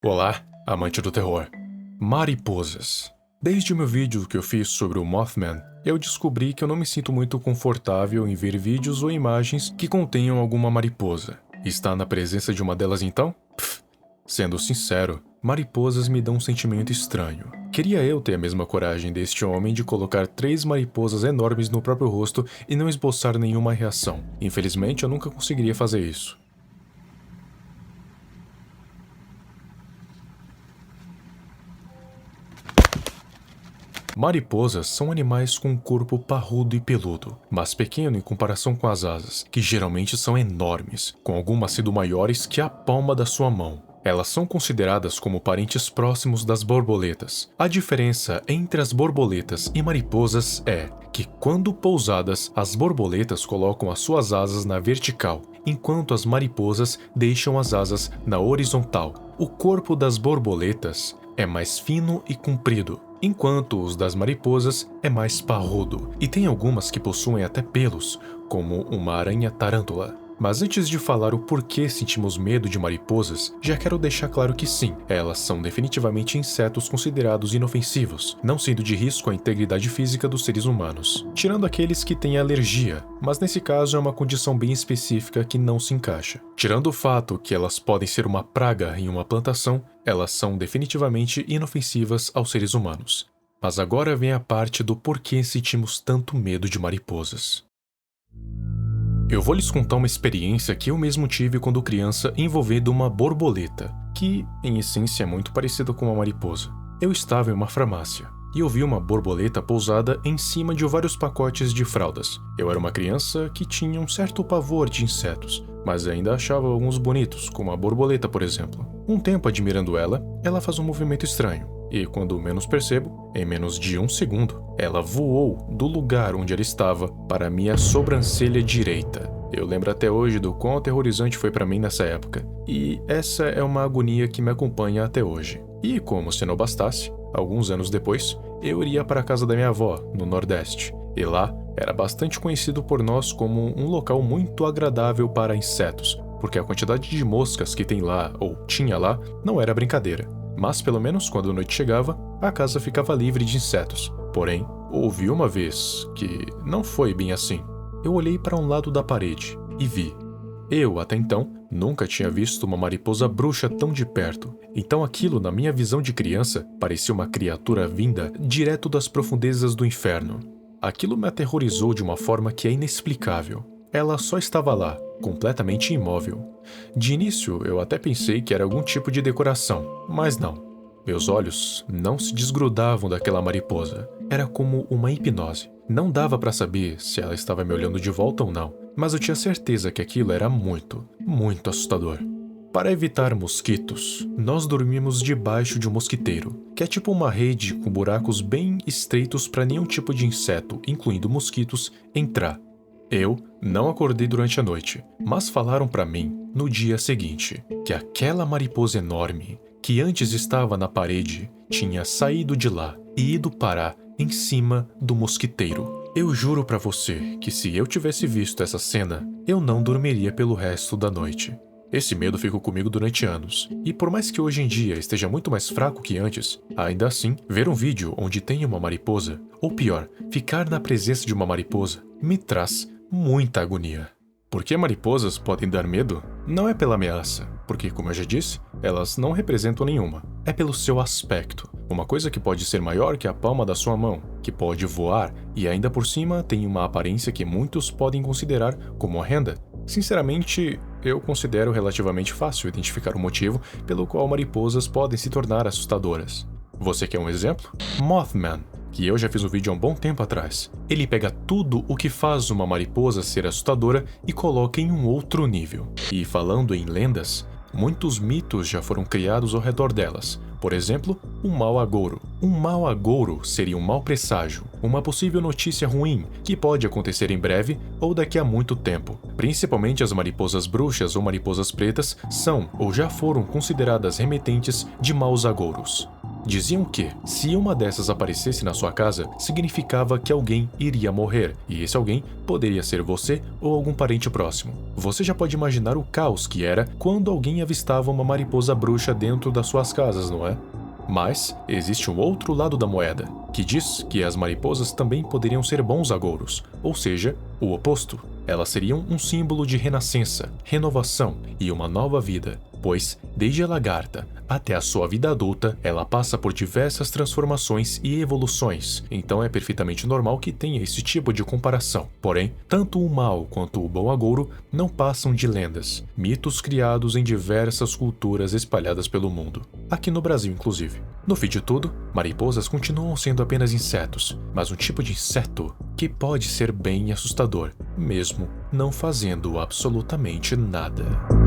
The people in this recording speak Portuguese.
Olá, amante do terror. Mariposas. Desde o meu vídeo que eu fiz sobre o Mothman, eu descobri que eu não me sinto muito confortável em ver vídeos ou imagens que contenham alguma mariposa. Está na presença de uma delas então? Sendo sincero, mariposas me dão um sentimento estranho. Queria eu ter a mesma coragem deste homem de colocar 3 mariposas enormes no próprio rosto e não esboçar nenhuma reação. Infelizmente, eu nunca conseguiria fazer isso. Mariposas são animais com um corpo parrudo e peludo, mas pequeno em comparação com as asas, que geralmente são enormes, com algumas sendo maiores que a palma da sua mão. Elas são consideradas como parentes próximos das borboletas. A diferença entre as borboletas e mariposas é que, quando pousadas, as borboletas colocam as suas asas na vertical, enquanto as mariposas deixam as asas na horizontal. O corpo das borboletas é mais fino e comprido, enquanto os das mariposas é mais parrudo, e tem algumas que possuem até pelos, como uma aranha-tarântula. Mas antes de falar o porquê sentimos medo de mariposas, já quero deixar claro que sim, elas são definitivamente insetos considerados inofensivos, não sendo de risco à integridade física dos seres humanos, tirando aqueles que têm alergia, mas nesse caso é uma condição bem específica que não se encaixa. Tirando o fato que elas podem ser uma praga em uma plantação, elas são definitivamente inofensivas aos seres humanos. Mas agora vem a parte do porquê sentimos tanto medo de mariposas. Eu vou lhes contar uma experiência que eu mesmo tive quando criança envolvendo uma borboleta, que, em essência, é muito parecida com uma mariposa. Eu estava em uma farmácia e eu vi uma borboleta pousada em cima de vários pacotes de fraldas. Eu era uma criança que tinha um certo pavor de insetos, mas ainda achava alguns bonitos, como a borboleta, por exemplo. Um tempo admirando ela, ela faz um movimento estranho, e quando menos percebo, em menos de 1 segundo, ela voou do lugar onde ela estava para minha sobrancelha direita. Eu lembro até hoje do quão aterrorizante foi para mim nessa época, e essa é uma agonia que me acompanha até hoje. E como se não bastasse, alguns anos depois, eu iria para a casa da minha avó, no Nordeste, e lá era bastante conhecido por nós como um local muito agradável para insetos, porque a quantidade de moscas que tem lá, ou tinha lá, não era brincadeira. Mas pelo menos quando a noite chegava, a casa ficava livre de insetos. Porém, houve uma vez que não foi bem assim. Eu olhei para um lado da parede e vi. Eu, até então, nunca tinha visto uma mariposa bruxa tão de perto. Então aquilo, na minha visão de criança, parecia uma criatura vinda direto das profundezas do inferno. Aquilo me aterrorizou de uma forma que é inexplicável. Ela só estava lá, completamente imóvel. De início, eu até pensei que era algum tipo de decoração, mas não. Meus olhos não se desgrudavam daquela mariposa. Era como uma hipnose. Não dava para saber se ela estava me olhando de volta ou não, mas eu tinha certeza que aquilo era muito, muito assustador. Para evitar mosquitos, nós dormimos debaixo de um mosquiteiro, que é tipo uma rede com buracos bem estreitos para nenhum tipo de inseto, incluindo mosquitos, entrar. Eu não acordei durante a noite, mas falaram para mim, no dia seguinte, que aquela mariposa enorme, que antes estava na parede, tinha saído de lá e ido parar em cima do mosquiteiro. Eu juro para você que se eu tivesse visto essa cena, eu não dormiria pelo resto da noite. Esse medo ficou comigo durante anos, e por mais que hoje em dia esteja muito mais fraco que antes, ainda assim, ver um vídeo onde tem uma mariposa, ou pior, ficar na presença de uma mariposa, me traz muita agonia. Por que mariposas podem dar medo? Não é pela ameaça, porque, como eu já disse, elas não representam nenhuma. É pelo seu aspecto. Uma coisa que pode ser maior que a palma da sua mão, que pode voar e ainda por cima tem uma aparência que muitos podem considerar como horrenda. Sinceramente, eu considero relativamente fácil identificar o motivo pelo qual mariposas podem se tornar assustadoras. Você quer um exemplo? Mothman, que eu já fiz um vídeo há um bom tempo atrás. Ele pega tudo o que faz uma mariposa ser assustadora e coloca em um outro nível. E falando em lendas, muitos mitos já foram criados ao redor delas. Por exemplo, o mau agouro. Um mau agouro seria um mau presságio, uma possível notícia ruim que pode acontecer em breve ou daqui a muito tempo. Principalmente as mariposas bruxas ou mariposas pretas são ou já foram consideradas remetentes de maus agouros. Diziam que, se uma dessas aparecesse na sua casa, significava que alguém iria morrer, e esse alguém poderia ser você ou algum parente próximo. Você já pode imaginar o caos que era quando alguém avistava uma mariposa bruxa dentro das suas casas, não é? Mas existe um outro lado da moeda, que diz que as mariposas também poderiam ser bons agouros, ou seja, o oposto. Elas seriam um símbolo de renascença, renovação e uma nova vida, pois, desde a lagarta até a sua vida adulta, ela passa por diversas transformações e evoluções, então é perfeitamente normal que tenha esse tipo de comparação. Porém, tanto o mau quanto o bom agouro não passam de lendas, mitos criados em diversas culturas espalhadas pelo mundo, aqui no Brasil inclusive. No fim de tudo, mariposas continuam sendo apenas insetos, mas um tipo de inseto que pode ser bem assustador, mesmo não fazendo absolutamente nada.